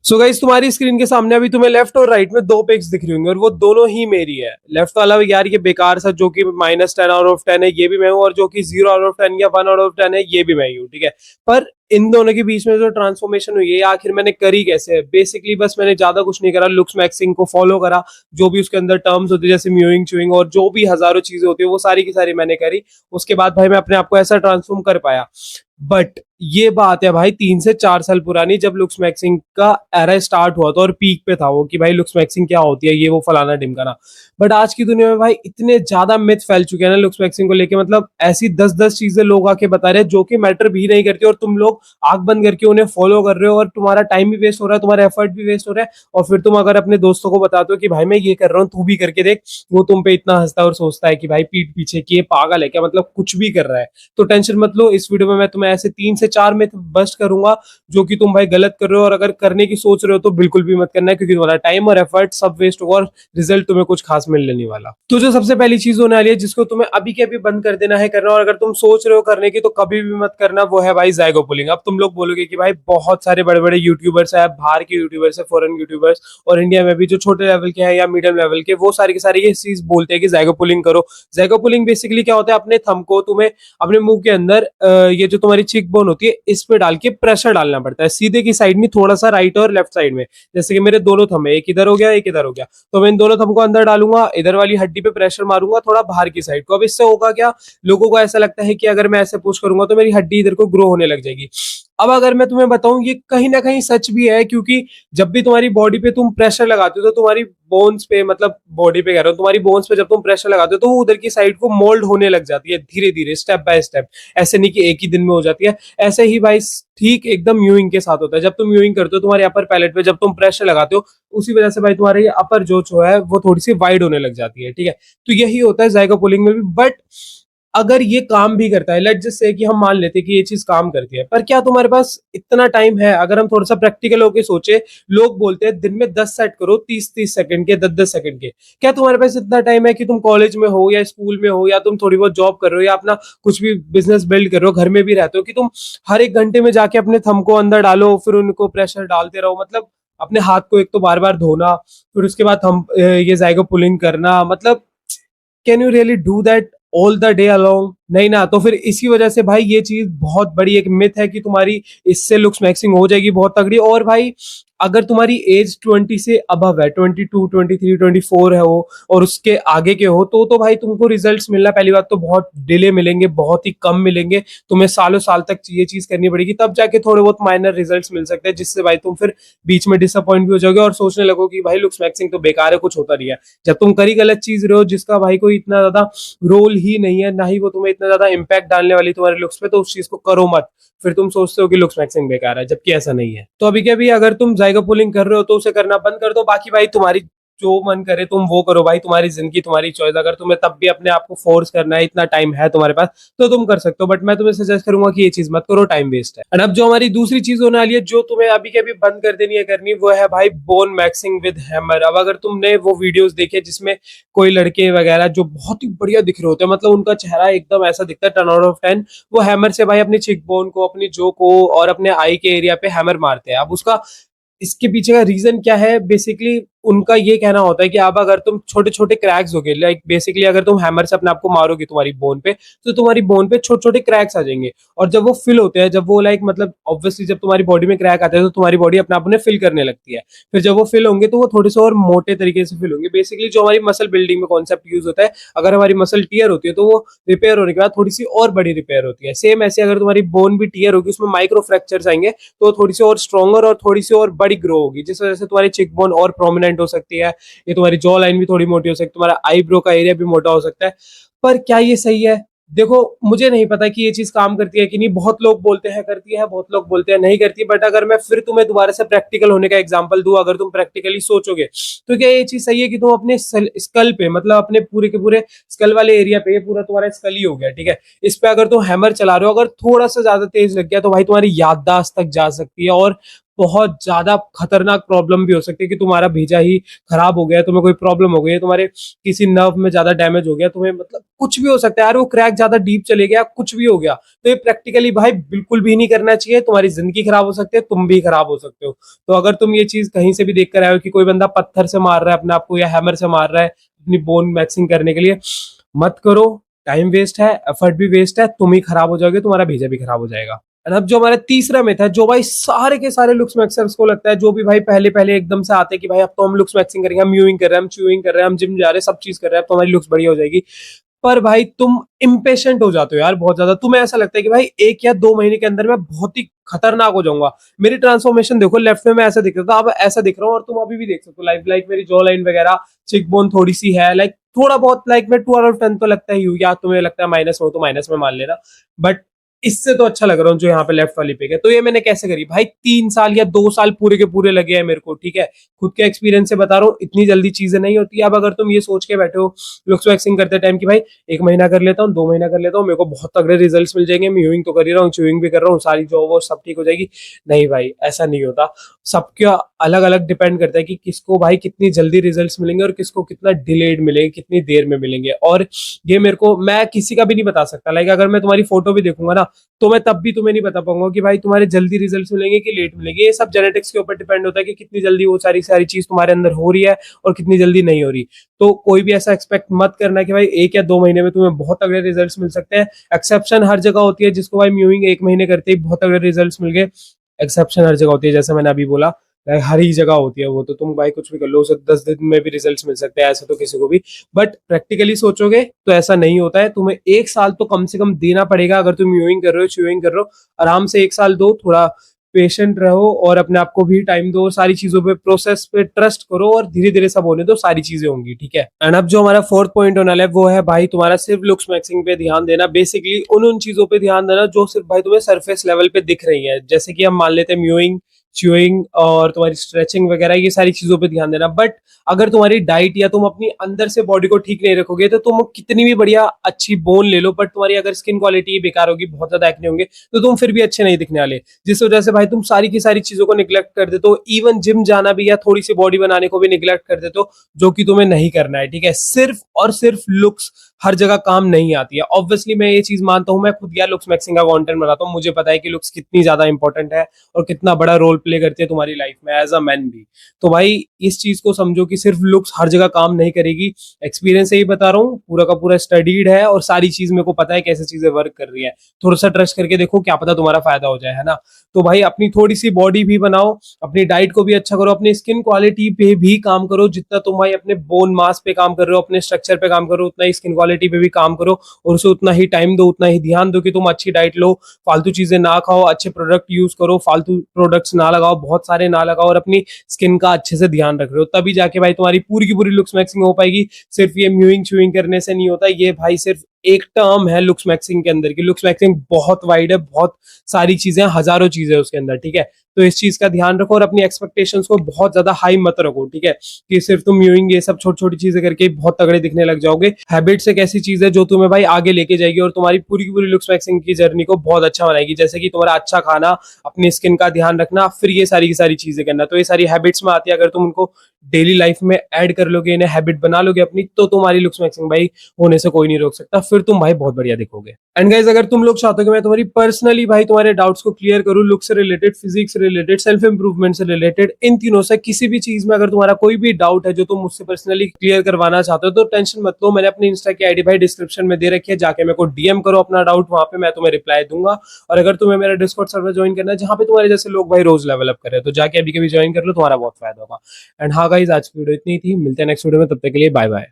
So guys, तुम्हारी screen के सामने अभी तुम्हें लेफ्ट और राइट में दो पिक्स दिख रही होंगी और वो दोनों ही मेरी है। लेफ्ट वाला यार ये बेकार सा जो कि -10/10 है, ये भी मैं हूँ, और जो कि 0/10 या 1/10 है, ये भी मैं ही हूँ। ठीक है, पर इन दोनों के बीच में जो ट्रांसफॉर्मेशन हुई है आखिर मैंने करी कैसे? बेसिकली बस मैंने ज्यादा कुछ नहीं करा, लुक्स मैक्सिंग को फॉलो करा। जो भी उसके अंदर टर्म्स होती है जैसे म्यूइंग, च्यूइंग और जो भी हजारों चीजें होती है वो सारी की सारी मैंने करी। उसके बाद भाई मैं अपने आप को ऐसा ट्रांसफॉर्म कर पाया। बट ये बात है भाई 3 से 4 साल पुरानी, जब लुक्स मैक्सिंग का एरा स्टार्ट हुआ था और पीक पे था वो कि भाई लुक्स मैक्सिंग क्या होती है, ये वो फलाना ढिमकाना। बट आज की दुनिया में भाई इतने ज्यादा मिथ फैल चुके हैं ना लुक्स मैक्सिंग को लेके, मतलब ऐसी 10-10 चीजें लोग आके बता रहे हैं जो कि मैटर भी नहीं करती, और तुम लोग आंख बंद करके उन्हें फॉलो कर रहे हो, और तुम्हारा टाइम भी वेस्ट हो रहा है, तुम्हारा एफर्ट भी वेस्ट हो रहा है। और फिर तुम अगर अपने दोस्तों को बताते हो कि भाई मैं ये कर रहा हूँ, तू भी करके देख, वो तुम पे इतना हंसता है और सोचता है कि भाई पीठ पीछे की ये पागल है क्या, मतलब कुछ भी कर रहा है। तो टेंशन मत लो, इस वीडियो में मैं तुम्हें ऐसे 3 से 4 मिथ बस्ट करूंगा जो कि तुम भाई गलत कर रहे हो, और अगर करने की सोच रहे हो तो बिल्कुल भी मत करना है, क्योंकि तुम्हारा टाइम और एफर्ट सब वेस्ट होगा और रिजल्ट तुम्हें कुछ खास मिलने नहीं वाला। तो जो सबसे पहली चीज होने वाली है जिसको तुम्हें अभी के अभी बंद कर देना है करना, और अगर तुम सोच रहे हो करने की तो कभी भी मत करना, वो है भाई ज़ाइगो पुलिंग। अब तुम लोग बोलोगे कि भाई बहुत सारे बड़े बड़े यूट्यूबर्स है, बाहर के यूट्यूबर्स है, फॉरेन यूट्यूबर्स, और इंडिया में भी जो छोटे लेवल के हैं या मीडियम लेवल के, वो सारे के सारे ये चीज बोलते हैं कि ज़ाइगो पुलिंग करो। ज़ाइगो पुलिंग बेसिकली क्या होता है, अपने थंब को तुम्हें अपने मुंह के अंदर ये जो तुम्हारी चिक बोन होती है इस पे डाल के प्रेशर डालना पड़ता है, सीधे की साइड में, थोड़ा सा राइट और लेफ्ट साइड में। जैसे कि मेरे दोनों थंब है, एक इधर हो गया एक इधर हो गया, तो मैं इन दोनों थंब को अंदर डालूंगा, इधर वाली हड्डी पे प्रेशर मारूंगा थोड़ा बाहर की साइड को। अब इससे होगा क्या, लोगों को ऐसा लगता है कि अगर मैं ऐसे पुश करूंगा तो मेरी हड्डी इधर को ग्रो होने लग जाएगी। अब अगर मैं तुम्हें बताऊं, ये कहीं ना कहीं सच भी है, क्योंकि जब भी तुम्हारी बॉडी पे तुम प्रेशर लगाते हो तो तुम्हारी बोन्स पे, मतलब बॉडी पे कह रहा हूं, तुम्हारी बोन्स पे जब तुम प्रेशर लगाते हो तो वो उधर की साइड को मोल्ड होने लग जाती है धीरे धीरे, स्टेप बाय स्टेप। ऐसे नहीं कि एक ही दिन में हो जाती है। ऐसे ही भाई ठीक एकदम म्यूइंग के साथ होता है। जब तुम म्यूइंग करते हो तुम्हारे अपर पैलेट पे जब तुम प्रेशर लगाते हो, उसी वजह से भाई तुम्हारी अपर जो है वो थोड़ी सी वाइड होने लग जाती है। ठीक है, तो यही होता है ज़ाइगो पुलिंग में भी। बट अगर ये काम भी करता है, लेट जस्ट से कि हम मान लेते हैं कि ये चीज काम करती है, पर क्या तुम्हारे पास इतना टाइम है? अगर हम थोड़ा सा प्रैक्टिकल होकर सोचे, लोग बोलते हैं दिन में 10 सेट करो, 30-30 सेकंड के, 10-10 सेकंड के। क्या तुम्हारे पास इतना टाइम है कि तुम कॉलेज में हो या स्कूल में हो या तुम थोड़ी बहुत जॉब कर रहे हो या अपना कुछ भी बिजनेस बिल्ड कर रहे हो, घर में भी रहते हो, कि तुम हर एक घंटे में जाके अपने थंब को अंदर डालो, फिर उनको प्रेशर डालते रहो? मतलब अपने हाथ को एक तो बार बार धोना, फिर उसके बाद हम ये ज़ाइगो पुलिंग करना, मतलब can you really do that all the day along? नहीं ना। तो फिर इसी वजह से भाई ये चीज बहुत बड़ी एक मिथ है कि तुम्हारी इससे लुक्स मैक्सिंग हो जाएगी बहुत तगड़ी। और भाई अगर तुम्हारी एज 20 से अबव है, 22, 23, 24 है वो, और उसके आगे के हो, तो भाई तुमको रिजल्ट्स मिलना पहली बात तो बहुत डिले मिलेंगे, बहुत ही कम मिलेंगे। तुम्हें सालों साल तक ये चीज करनी पड़ेगी, तब जाके थोड़े बहुत माइनर रिजल्ट्स मिल सकते हैं, जिससे भाई तुम फिर बीच में डिसअपॉइंट भी हो जाओगे और सोचने लगो कि भाई लुक्स मैक्सिंग तो बेकार है, कुछ होता नहीं है। जब तुम करी गलत चीज रहे हो जिसका भाई कोई इतना ज्यादा रोल ही नहीं है, ना ही वो तुम्हें इतना ज्यादा इंपैक्ट डालने वाली तुम्हारे लुक्स पे, तो उस चीज को करो मत। फिर तुम सोचते हो कि लुक्स मैक्सिंग बेकार है, जबकि ऐसा नहीं है। तो अभी के अभी अगर तुम ज़ाइगो पुलिंग कर रहे हो तो उसे करना बंद कर दो। बाकी भाई तुम्हारी जो मन करे तुम वो करो, भाई तुम्हारी जिंदगी तुम्हारी चॉइस। अगर तुम्हें तब भी अपने आप को फोर्स करना है, इतना टाइम है तुम्हारे पास, तो तुम कर सकते हो। बट मैं तुम्हें सजेस्ट करूंगा कि ये चीज मत करो, टाइम वेस्ट है। और अब जो हमारी दूसरी चीज होने वाली है जो तुम्हें अभी के अभी बंद कर देनी है करनी, वो है भाई बोन मैक्सिंग विद हैमर। अब अगर तुमने वो वीडियोस देखे जिसमें कोई लड़के वगैरह जो बहुत ही बढ़िया दिख रहे होते हैं, मतलब उनका चेहरा एकदम ऐसा दिखता है 10/10, वो हैमर से भाई अपनी चिक बोन को, अपनी जो को और अपने आई के एरिया पे हैमर मारते हैं। अब उसका इसके पीछे का रीजन क्या है? बेसिकली उनका ये कहना होता है कि अब अगर तुम छोटे छोटे क्रैक्स होगे, लाइक बेसिकली अगर तुम हैमर से अपने आप को मारोगे तुम्हारी बोन पे, तो तुम्हारी बोन पे छोटे छोटे क्रैक्स आ जाएंगे। और जब वो फिल होते हैं, जब वो लाइक मतलब ऑब्वियसली जब तुम्हारी बॉडी में क्रैक आते हैं तो तुम्हारी बॉडी अपने आप उन्हें फिल करने लगती है। फिर जब वो फिल होंगे तो वो थोड़े से और मोटे तरीके से फिल होंगे। बेसिकली जो हमारी मसल बिल्डिंग में कॉन्सेप्ट यूज होता है, अगर हमारी मसल टीयर होती है तो वो रिपेयर होने के बाद थोड़ी सी और बड़ी रिपेयर होती है। सेम ऐसे अगर तुम्हारी बोन भी टीयर होगी, उसमें माइक्रो फ्रैक्चर्स आएंगे, तो थोड़ी सी और स्ट्रॉन्गर और थोड़ी सी और बड़ी ग्रो होगी, जिस वजह से तुम्हारी चिक बोन और प्रोमिनेंट हो सकती है, ये तुम्हारी जॉ लाइन भी थोड़ी मोटी हो सकती है, तुम्हारा आईब्रो का एरिया भी मोटा हो सकता है। पर क्या ये सही है? देखो, मुझे नहीं पता कि ये चीज काम करती है कि नहीं। बहुत लोग बोलते हैं करती है, बहुत लोग बोलते हैं नहीं करती। बट अगर मैं फिर तुम्हें दोबारा से प्रैक्टिकल होने का एग्जांपल दूं, अगर तुम प्रैक्टिकली सोचोगे, तो क्या ये चीज सही है कि तुम अपने स्कल पे, मतलब अपने पूरे के पूरे स्कल वाले एरिया पे, पूरा तुम्हारा स्कल ही हो गया, ठीक है, इस पे अगर तुम हैमर चला रहे हो, अगर थोड़ा सा ज्यादा तेज लग गया तो भाई तुम्हारी याददाश्त तक जा सकती है और बहुत ज्यादा खतरनाक प्रॉब्लम भी हो सकती है कि तुम्हारा भेजा ही खराब हो गया, तुम्हें कोई प्रॉब्लम हो गई है, तुम्हारे किसी नर्व में ज्यादा डैमेज हो गया, तुम्हें मतलब कुछ भी हो सकता है यार, वो क्रैक ज्यादा डीप चले गया, कुछ भी हो गया। तो ये प्रैक्टिकली भाई बिल्कुल भी नहीं करना चाहिए, तुम्हारी जिंदगी खराब हो सकती है, तुम भी खराब हो सकते हो। तो अगर तुम ये चीज कहीं से भी देख कर आए हो कि कोई बंदा पत्थर से मार रहा है अपने आप को या हैमर से मार रहा है अपनी बोन मैक्सिंग करने के लिए, मत करो। टाइम वेस्ट है, एफर्ट भी वेस्ट है, तुम ही खराब हो जाओगे, तुम्हारा भेजा भी खराब हो जाएगा। एंड अब जो हमारा तीसरा मिथ है, जो भाई सारे के सारे लुक्स मैक्सर्स को लगता है, जो भी भाई पहले पहले एकदम से आते हैं कि भाई अब तो हम लुक्स मैक्सिंग करेंगे, हम म्यूइंग कर रहे हैं, हम च्यूइंग कर रहे हैं, हम जिम जा रहे हैं, सब चीज कर रहे हैं, अब तो हमारी लुक्स बढ़िया हो जाएगी। पर भाई तुम इम्पेशेंट हो जाते हो यार बहुत ज्यादा, तुम्हें ऐसा लगता है कि भाई 1 या 2 महीने के अंदर मैं बहुत ही खतरनाक हो जाऊंगा। मेरी ट्रांसफॉर्मेशन देखो, लेफ्ट में मैं ऐसा दिख रहा था, अब ऐसा दिख रहा हूँ, और तुम अभी भी देख सकते हो लाइक मेरी जॉ लाइन वगैरह, चिक बोन थोड़ी सी है, लाइक थोड़ा बहुत, लाइक मैं 2 आउट ऑफ 10 तो लगता ही हूँ, या तुम्हें लगता है माइनस में हो तो माइनस में मान लेना, बट इससे तो अच्छा लग रहा हूँ जो यहाँ पे लेफ्ट वाली पिक है। तो ये मैंने कैसे करी भाई, 3 साल या 2 साल पूरे के पूरे लगे हैं मेरे को, ठीक है, खुद के एक्सपीरियंस से बता रहा हूँ, इतनी जल्दी चीजें नहीं होती। अब अगर तुम ये सोच के बैठे हो लुक्स वैक्सिंग करते टाइम कि भाई 1 महीना कर लेता हूँ, 2 महीना कर लेता हूँ, मेरे को बहुत तगड़े रिजल्ट मिल जाएंगे, मैं यूइंग तो कर ही रहा हूँ, च्यूइंग भी कर रहा हूँ, सारी जॉब वो सब ठीक हो जाएगी, नहीं भाई ऐसा नहीं होता। सबका अलग अलग डिपेंड करता है कि किसको भाई कितनी जल्दी रिजल्ट्स मिलेंगे और किसको कितना डिलेड मिलेंगे, कितनी देर में मिलेंगे। और ये मेरे को, मैं किसी का भी नहीं बता सकता, लाइक अगर मैं तुम्हारी फोटो भी देखूंगा ना, तो मैं तब भी तुम्हें नहीं बता पाऊंगा कि भाई तुम्हारे जल्दी रिजल्ट्स मिलेंगे कि लेट मिलेंगे। ये सब जेनेटिक्स के ऊपर डिपेंड होता है कि कितनी जल्दी वो सारी सारी चीज तुम्हारे अंदर हो रही है और कितनी जल्दी नहीं हो रही। तो कोई भी ऐसा एक्सपेक्ट मत करना कि भाई 1 या 2 महीने में तुम्हें बहुत तगड़े रिजल्ट्स मिल सकते हैं। एक्सेप्शन हर जगह होती है, जिसको भाई म्यूइंग 1 महीने करते ही बहुत तगड़े रिजल्ट्स मिल गए, एक्सेप्शन हर जगह होती है, जैसे मैंने अभी बोला, हर ही जगह होती है वो, तो तुम भाई कुछ भी कर लो, उसे 10 दिन में भी रिजल्ट्स मिल सकते हैं, ऐसा तो किसी को भी। बट प्रैक्टिकली सोचोगे तो ऐसा नहीं होता है, तुम्हें 1 साल तो कम से कम देना पड़ेगा। अगर तुम यूइंग कर रहे हो, च्यूइंग कर रहे हो, आराम से 1 साल दो, थोड़ा पेशेंट रहो और अपने आप को भी टाइम दो, सारी चीजों पे, प्रोसेस पे ट्रस्ट करो, और धीरे धीरे सब होने दो, सारी चीजें होंगी, ठीक है। एंड अब जो हमारा फोर्थ पॉइंट होने वाला है वो है भाई तुम्हारा सिर्फ लुक्स मैक्सिंग पे ध्यान देना। बेसिकली उन उन चीजों पे ध्यान देना जो सिर्फ भाई तुम्हें सरफेस लेवल पे दिख रही है, जैसे कि हम मान लेते हैं म्यूइंग, च्यूइंग और तुम्हारी स्ट्रेचिंग वगैरह, ये सारी चीजों पे ध्यान देना। बट अगर तुम्हारी डाइट या तुम अपनी अंदर से बॉडी को ठीक नहीं रखोगे, तो तुम कितनी भी बढ़िया अच्छी बोन ले लो, बट तुम्हारी अगर स्किन क्वालिटी बेकार होगी, बहुत ज्यादा एक्ने होंगे, तो तुम फिर भी अच्छे नहीं दिखने वाले। जिस वजह से भाई तुम सारी की सारी चीजों को निग्लेक्ट कर देते हो, इवन जिम जाना भी या थोड़ी सी बॉडी बनाने को भी निग्लेक्ट कर देते हो, जो कि तुम्हें नहीं करना है, ठीक है। सिर्फ और सिर्फ लुक्स हर जगह काम नहीं आती है। ऑब्वियसली मैं ये चीज मानता हूं, मैं खुद यार लुक्स मैक्सिंग का कंटेंट बनाता हूं, मुझे पता है कि लुक्स कितनी ज्यादा इंपॉर्टेंट है और कितना बड़ा रोल प्ले करती है तुम्हारी लाइफ में एज अ मैन भी। तो भाई इस चीज को समझो कि सिर्फ लुक्स हर जगह काम नहीं करेगी। एक्सपीरियंस से ही बता रहा हूँ, पूरा का पूरा स्टडीड है और सारी चीज मेरे को पता है कैसे चीजें वर्क कर रही है। थोड़ा सा ट्रस्ट करके देखो, क्या पता तुम्हारा फायदा हो जाए, है ना। तो भाई अपनी थोड़ी सी बॉडी भी बनाओ, अपनी डाइट को भी अच्छा करो, अपनी स्किन क्वालिटी पे भी काम करो। जितना तुम भाई अपने बोन मास पे काम कर रहे हो, अपने स्ट्रक्चर पे काम करो, उतना ही स्किन क्वालिटी पे भी काम करो, और उसे उतना ही टाइम दो, उतना ही ध्यान दो कि तुम अच्छी डाइट लो, फालतू चीजें ना खाओ, अच्छे प्रोडक्ट यूज करो, फालतू प्रोडक्ट्स ना लगाओ, बहुत सारे ना लगाओ, और अपनी स्किन का अच्छे से ध्यान रख रहे हो, तभी जाके भाई तुम्हारी पूरी की पूरी लुक्स मैक्सिंग हो पाएगी। सिर्फ ये म्यूइंग च्यूइंग करने से नहीं होता, ये भाई सिर्फ एक टर्म है लुक्स मैक्सिंग के अंदर की। लुक्स मैक्सिंग बहुत वाइड है, बहुत सारी चीजें, हजारों चीजें उसके अंदर, ठीक है। तो इस चीज का ध्यान रखो और अपनी एक्सपेक्टेशंस को बहुत ज्यादा हाई मत रखो, ठीक है, कि सिर्फ तुम म्यूइंग ये सब छोटी छोटी चीजें करके बहुत तगड़े दिखने लग जाओगे। हैबिट्स एक ऐसी चीज है जो तुम्हें भाई आगे लेके जाएगी और तुम्हारी पूरी की पूरी लुक्स मैक्सिंग की जर्नी को बहुत अच्छा बनाएगी। जैसे कि तुम्हारा अच्छा खाना, अपनी स्किन का ध्यान रखना, फिर ये सारी की सारी चीजें करना। तो ये सारी हैबिट्स में आती है, अगर तुम उनको डेली लाइफ में ऐड कर लोगे, इन्हें हैबिट बना लोगे अपनी, तो तुम्हारी लुक्स मैक्सिंग भाई होने से कोई नहीं रोक सकता, फिर तुम भाई बहुत बढ़िया दिखोगे। एंड गाइस, अगर तुम लोग चाहते हो कि मैं तुम्हारी पर्सनली भाई तुम्हारे डाउट्स को क्लियर करूं, लुक से रिलेटेड, फिजिक्स से रिलेटेड, सेल्फ इंप्रूवमेंट से रिलेटेड, इन तीनों से किसी भी चीज में अगर तुम्हारा कोई भी डाउट है जो तुम मुझसे पर्सनली क्लियर करवाना चाहते हो, तो टेंशन मत लो, मैंने अपनी इंस्टा की आईडी भाई डिस्क्रिप्शन में दे रखी है, जाके मेरे को डीएम करो अपना डाउट, वहां पे मैं तुम्हें रिप्लाई दूंगा। और अगर तुम्हें मेरा डिस्कॉर्ड सर्वर ज्वाइन करना है, जहां पे तुम्हारे जैसे लोग भाई रोज लेवल अप कर रहे हैं, तो जाके अभी कभी ज्वाइन कर लो, तुम्हारा बहुत फायदा होगा। एंड हाँ गाइस, आज की वीडियो इतनी थी, मिलते हैं नेक्स्ट वीडियो में, तब तक के लिए बाय बाय।